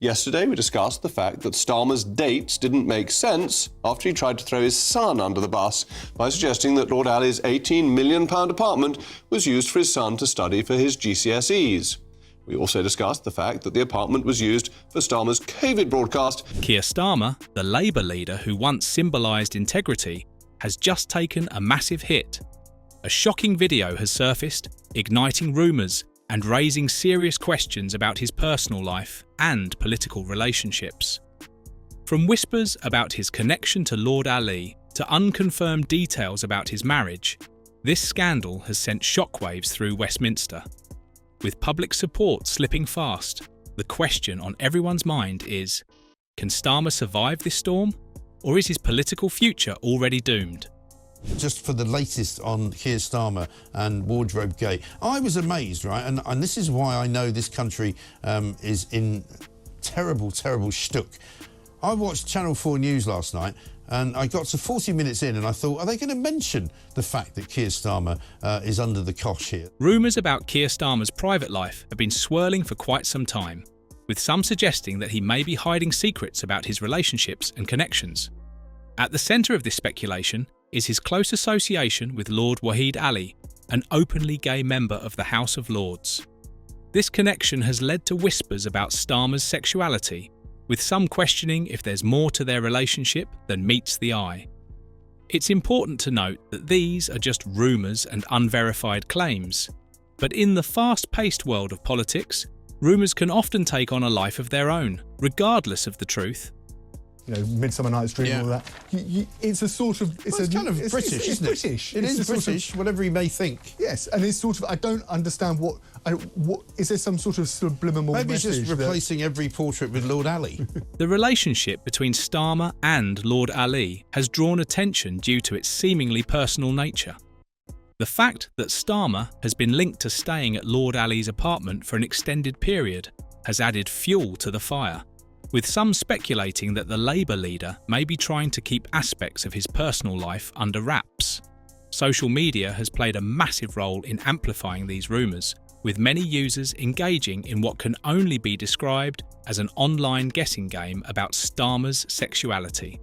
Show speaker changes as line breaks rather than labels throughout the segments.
Yesterday, we discussed the fact that Starmer's dates didn't make sense after he tried to throw his son under the bus by suggesting that Lord Ali's £18 million apartment was used for his son to study for his GCSEs. We also discussed the fact that the apartment was used for Starmer's COVID broadcast.
Keir Starmer, the Labour leader who once symbolised integrity, has just taken a massive hit. A shocking video has surfaced, igniting rumours and raising serious questions about his personal life and political relationships. From whispers about his connection to Lord Ali to unconfirmed details about his marriage, this scandal has sent shockwaves through Westminster. With public support slipping fast, the question on everyone's mind is, can Starmer survive this storm, or is his political future already doomed?
Just for the latest on Keir Starmer and Wardrobe Gate, I was amazed, right? And this is why I know this country is in terrible, terrible shtuck. I watched Channel 4 News last night and I got to 40 minutes in and I thought, are they going to mention the fact that Keir Starmer is under the cosh here?
Rumours about Keir Starmer's private life have been swirling for quite some time, with some suggesting that he may be hiding secrets about his relationships and connections. At the centre of this speculation is his close association with Lord Wahid Ali, an openly gay member of the House of Lords. This connection has led to whispers about Starmer's sexuality, with some questioning if there's more to their relationship than meets the eye. It's important to note that these are just rumours and unverified claims, but in the fast-paced world of politics, rumours can often take on a life of their own, regardless of the truth.
You know, Midsummer Night's Dream,
Yeah.
all that. It's a sort of...
It's kind of British, isn't it?
British.
It
It's
is
a sort of-
British, whatever he may think.
Yes, and it's sort of... I don't understand what... Is there some sort of subliminal
Maybe it's
message
just replacing every portrait with Lord Ali.
The relationship between Starmer and Lord Ali has drawn attention due to its seemingly personal nature. The fact that Starmer has been linked to staying at Lord Ali's apartment for an extended period has added fuel to the fire, with some speculating that the Labour leader may be trying to keep aspects of his personal life under wraps. Social media has played a massive role in amplifying these rumours, with many users engaging in what can only be described as an online guessing game about Starmer's sexuality.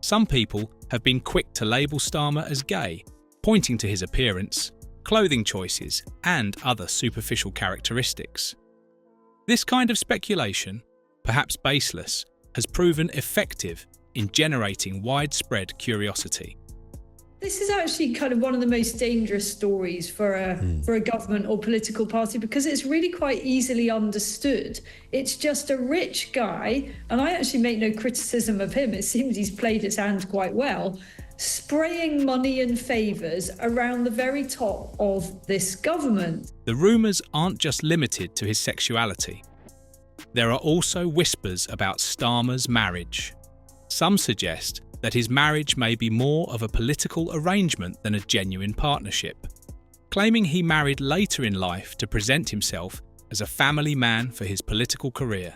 Some people have been quick to label Starmer as gay, pointing to his appearance, clothing choices, and other superficial characteristics. This kind of speculation, perhaps baseless, has proven effective in generating widespread curiosity.
This is actually kind of one of the most dangerous stories for a government or political party, because it's really quite easily understood. It's just a rich guy, and I actually make no criticism of him. It seems he's played his hand quite well, spraying money and favours around the very top of this government.
The rumours aren't just limited to his sexuality. There are also whispers about Starmer's marriage. Some suggest that his marriage may be more of a political arrangement than a genuine partnership, claiming he married later in life to present himself as a family man for his political career.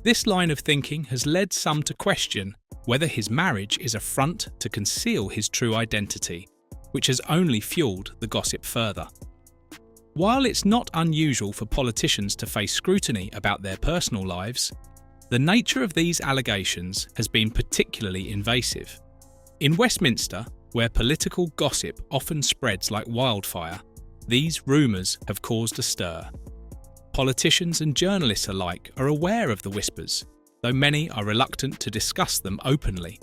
This line of thinking has led some to question whether his marriage is a front to conceal his true identity, which has only fueled the gossip further. While it's not unusual for politicians to face scrutiny about their personal lives, the nature of these allegations has been particularly invasive. In Westminster, where political gossip often spreads like wildfire, these rumours have caused a stir. Politicians and journalists alike are aware of the whispers, though many are reluctant to discuss them openly.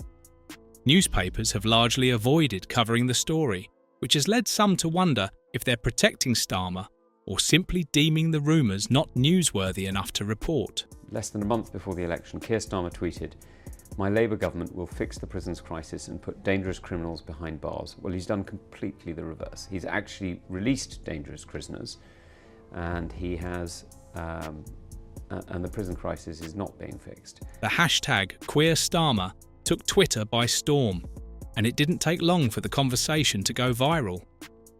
Newspapers have largely avoided covering the story, which has led some to wonder if they're protecting Starmer or simply deeming the rumours not newsworthy enough to report.
Less than a month before the election, Keir Starmer tweeted, "My Labour government will fix the prisons crisis and put dangerous criminals behind bars." Well, he's done completely the reverse. He's actually released dangerous prisoners, and he has, and the prison crisis is not being fixed.
The hashtag #QueerStarmer took Twitter by storm, and it didn't take long for the conversation to go viral.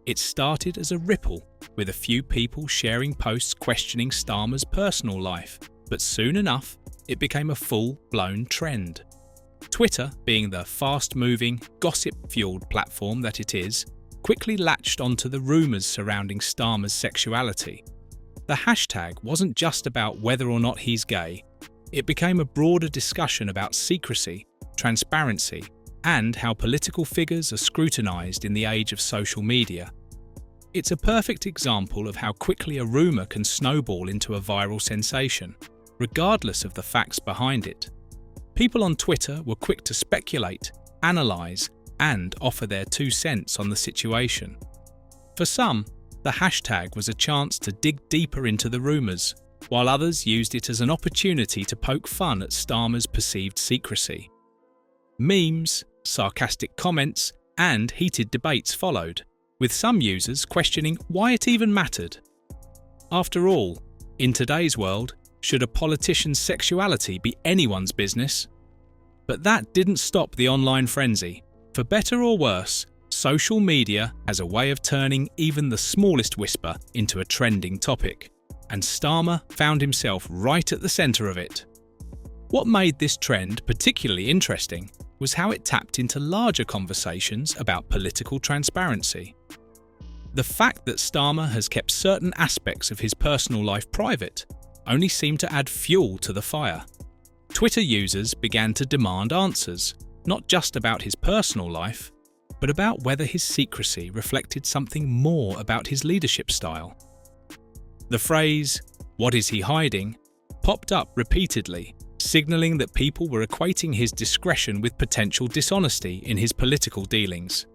It started as a ripple, with a few people sharing posts questioning Starmer's personal life, but soon enough, it became a full-blown trend. Twitter, being the fast-moving, gossip-fueled platform that it is, quickly latched onto the rumours surrounding Starmer's sexuality. The hashtag wasn't just about whether or not he's gay, it became a broader discussion about secrecy, transparency, and how political figures are scrutinised in the age of social media. It's a perfect example of how quickly a rumour can snowball into a viral sensation, regardless of the facts behind it. People on Twitter were quick to speculate, analyse, and offer their 2 cents on the situation. For some, the hashtag was a chance to dig deeper into the rumours, while others used it as an opportunity to poke fun at Starmer's perceived secrecy. Memes, sarcastic comments, and heated debates followed, with some users questioning why it even mattered. After all, in today's world, should a politician's sexuality be anyone's business? But that didn't stop the online frenzy. For better or worse, social media has a way of turning even the smallest whisper into a trending topic, and Starmer found himself right at the centre of it. What made this trend particularly interesting was how it tapped into larger conversations about political transparency. The fact that Starmer has kept certain aspects of his personal life private only seemed to add fuel to the fire. Twitter users began to demand answers, not just about his personal life, but about whether his secrecy reflected something more about his leadership style. The phrase, "What is he hiding?" popped up repeatedly, signalling that people were equating his discretion with potential dishonesty in his political dealings.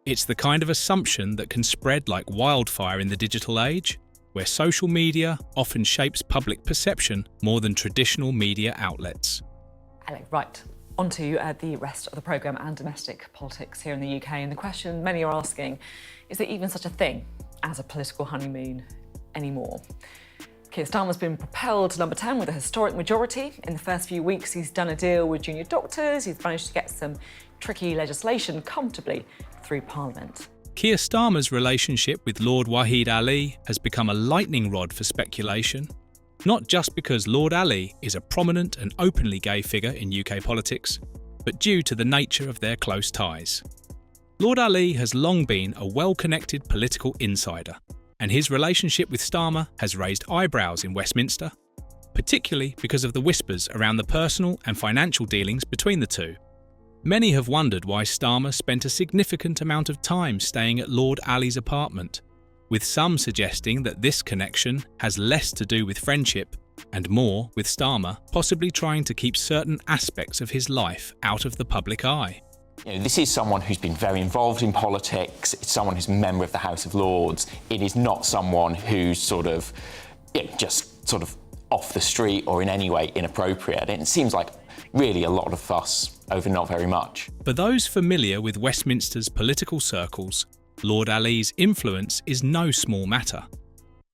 It's the kind of assumption that can spread like wildfire in the digital age, where social media often shapes public perception more than traditional media outlets.
Hello, right. On to the rest of the programme and domestic politics here in the UK. And the question many are asking, is there even such a thing as a political honeymoon anymore? Keir Starmer's been propelled to number 10 with a historic majority. In the first few weeks, he's done a deal with junior doctors. He's managed to get some tricky legislation comfortably through Parliament.
Keir Starmer's relationship with Lord Wahid Ali has become a lightning rod for speculation, not just because Lord Ali is a prominent and openly gay figure in UK politics, but due to the nature of their close ties. Lord Ali has long been a well-connected political insider, and his relationship with Starmer has raised eyebrows in Westminster, particularly because of the whispers around the personal and financial dealings between the two. Many have wondered why Starmer spent a significant amount of time staying at Lord Ali's apartment, with some suggesting that this connection has less to do with friendship and more with Starmer possibly trying to keep certain aspects of his life out of the public eye.
This is someone who's been very involved in politics. It's someone who's a member of the House of Lords. It is not someone who's just off the street or in any way inappropriate. And it seems like really a lot of fuss over not very much.
For those familiar with Westminster's political circles, Lord Ali's influence is no small matter.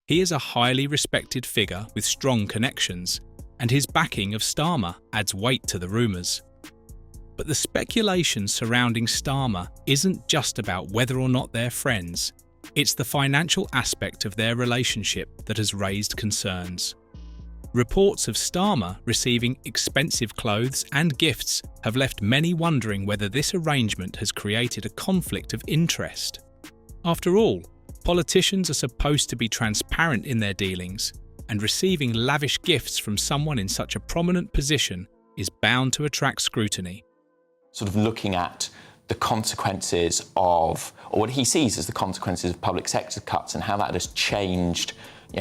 He is a highly respected figure with strong connections, and his backing of Starmer adds weight to the rumours. But the speculation surrounding Starmer isn't just about whether or not they're friends. It's the financial aspect of their relationship that has raised concerns. Reports of Starmer receiving expensive clothes and gifts have left many wondering whether this arrangement has created a conflict of interest. After all, politicians are supposed to be transparent in their dealings, and receiving lavish gifts from someone in such a prominent position is bound to attract scrutiny.
Sort of looking at the consequences of, or what he sees as the consequences of public sector cuts and how that has changed,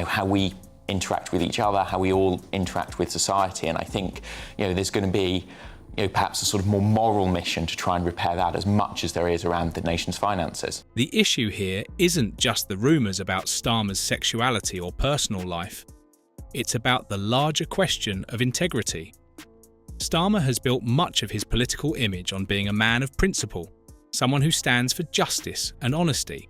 how we interact with each other, how we all interact with society. And I think, there's going to be, perhaps a sort of more moral mission to try and repair that as much as there is around the nation's finances.
The issue here isn't just the rumours about Starmer's sexuality or personal life. It's about the larger question of integrity. Starmer has built much of his political image on being a man of principle, someone who stands for justice and honesty.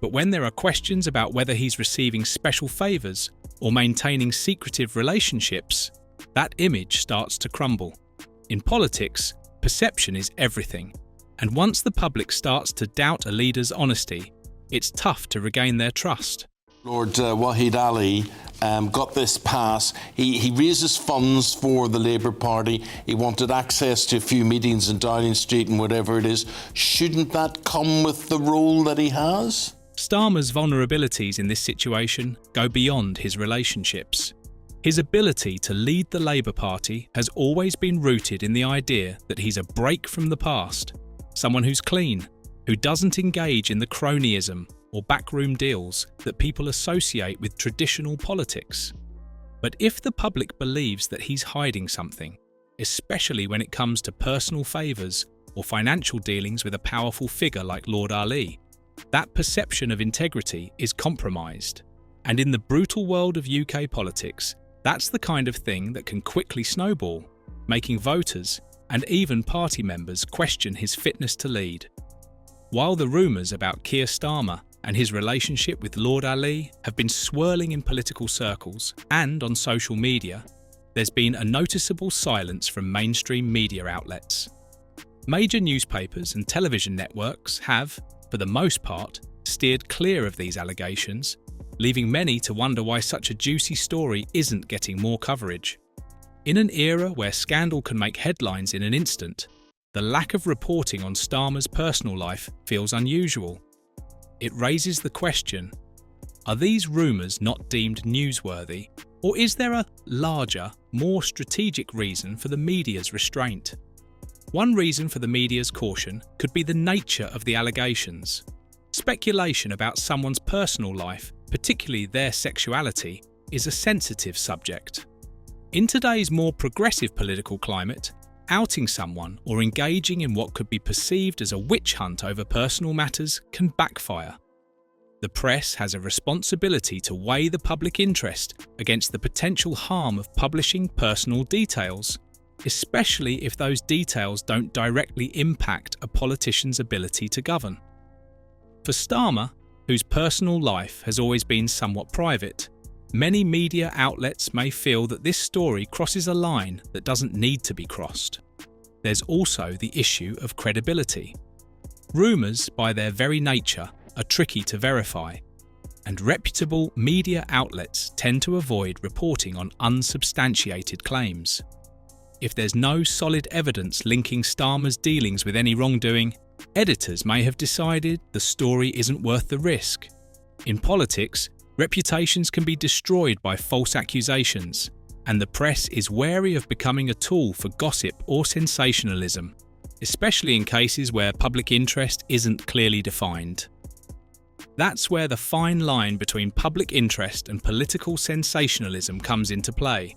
But when there are questions about whether he's receiving special favours or maintaining secretive relationships, that image starts to crumble. In politics, perception is everything, and once the public starts to doubt a leader's honesty, it's tough to regain their trust.
Lord Wahid Ali got this pass. He raises funds for the Labour Party. He wanted access to a few meetings in Downing Street and whatever it is. Shouldn't that come with the role that he has?
Starmer's vulnerabilities in this situation go beyond his relationships. His ability to lead the Labour Party has always been rooted in the idea that he's a break from the past, someone who's clean, who doesn't engage in the cronyism or backroom deals that people associate with traditional politics. But if the public believes that he's hiding something, especially when it comes to personal favours or financial dealings with a powerful figure like Lord Ali, that perception of integrity is compromised. And in the brutal world of UK politics, that's the kind of thing that can quickly snowball, making voters and even party members question his fitness to lead. While the rumours about Keir Starmer and his relationship with Lord Ali have been swirling in political circles and on social media, there's been a noticeable silence from mainstream media outlets. Major newspapers and television networks have, for the most part, steered clear of these allegations, leaving many to wonder why such a juicy story isn't getting more coverage. In an era where scandal can make headlines in an instant, the lack of reporting on Starmer's personal life feels unusual. It raises the question, are these rumours not deemed newsworthy, or is there a larger, more strategic reason for the media's restraint? One reason for the media's caution could be the nature of the allegations. Speculation about someone's personal life, particularly their sexuality, is a sensitive subject. In today's more progressive political climate, outing someone or engaging in what could be perceived as a witch hunt over personal matters can backfire. The press has a responsibility to weigh the public interest against the potential harm of publishing personal details, especially if those details don't directly impact a politician's ability to govern. For Starmer, whose personal life has always been somewhat private, many media outlets may feel that this story crosses a line that doesn't need to be crossed. There's also the issue of credibility. Rumours, by their very nature, are tricky to verify, and reputable media outlets tend to avoid reporting on unsubstantiated claims. If there's no solid evidence linking Starmer's dealings with any wrongdoing, editors may have decided the story isn't worth the risk. In politics, reputations can be destroyed by false accusations, and the press is wary of becoming a tool for gossip or sensationalism, especially in cases where public interest isn't clearly defined. That's where the fine line between public interest and political sensationalism comes into play.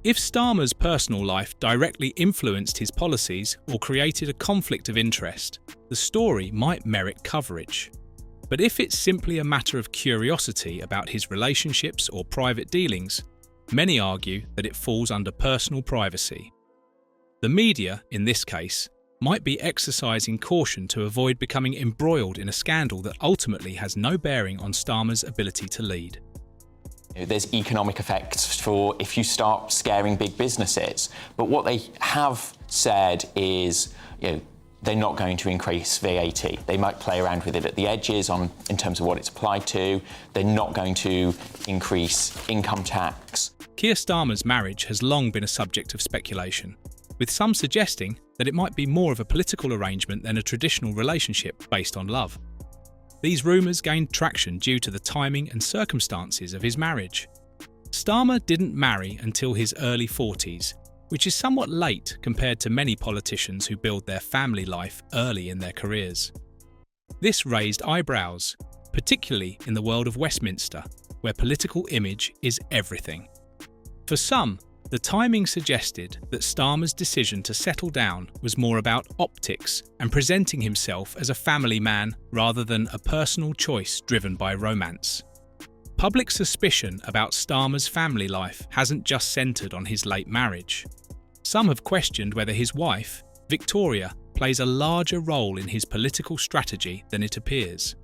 If Starmer's personal life directly influenced his policies or created a conflict of interest, the story might merit coverage. But if it's simply a matter of curiosity about his relationships or private dealings, many argue that it falls under personal privacy. The media, in this case, might be exercising caution to avoid becoming embroiled in a scandal that ultimately has no bearing on Starmer's ability to lead.
There's economic effects for if you start scaring big businesses. But what they have said is, they're not going to increase VAT. They might play around with it at the edges in terms of what it's applied to. They're not going to increase income tax.
Keir Starmer's marriage has long been a subject of speculation, with some suggesting that it might be more of a political arrangement than a traditional relationship based on love. These rumours gained traction due to the timing and circumstances of his marriage. Starmer didn't marry until his early 40s, which is somewhat late compared to many politicians who build their family life early in their careers. This raised eyebrows, particularly in the world of Westminster, where political image is everything. For some, the timing suggested that Starmer's decision to settle down was more about optics and presenting himself as a family man rather than a personal choice driven by romance. Public suspicion about Starmer's family life hasn't just centred on his late marriage. Some have questioned whether his wife, Victoria, plays a larger role in his political strategy than it appears.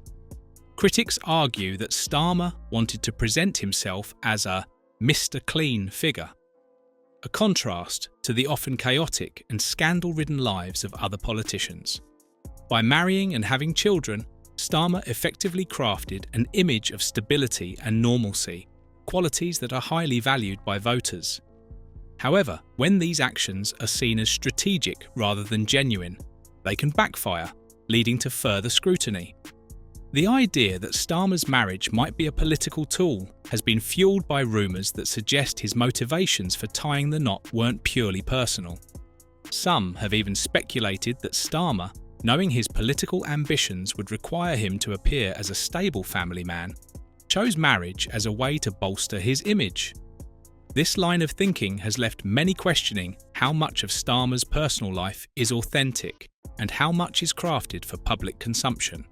Critics argue that Starmer wanted to present himself as a Mr. Clean figure, a contrast to the often chaotic and scandal-ridden lives of other politicians. By marrying and having children, Starmer effectively crafted an image of stability and normalcy, qualities that are highly valued by voters. However, when these actions are seen as strategic rather than genuine, they can backfire, leading to further scrutiny. The idea that Starmer's marriage might be a political tool has been fueled by rumours that suggest his motivations for tying the knot weren't purely personal. Some have even speculated that Starmer, knowing his political ambitions would require him to appear as a stable family man, chose marriage as a way to bolster his image. This line of thinking has left many questioning how much of Starmer's personal life is authentic and how much is crafted for public consumption.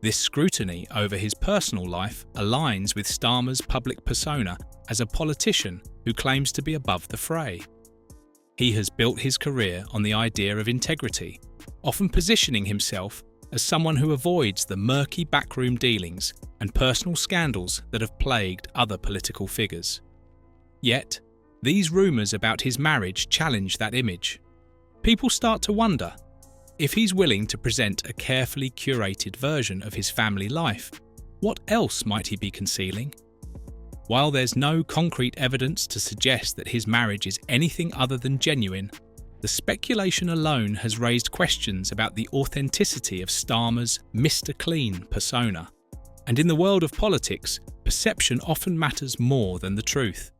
This scrutiny over his personal life aligns with Starmer's public persona as a politician who claims to be above the fray. He has built his career on the idea of integrity, often positioning himself as someone who avoids the murky backroom dealings and personal scandals that have plagued other political figures. Yet, these rumours about his marriage challenge that image. People start to wonder, if he's willing to present a carefully curated version of his family life, what else might he be concealing? While there's no concrete evidence to suggest that his marriage is anything other than genuine, the speculation alone has raised questions about the authenticity of Starmer's Mr. Clean persona. And in the world of politics, perception often matters more than the truth.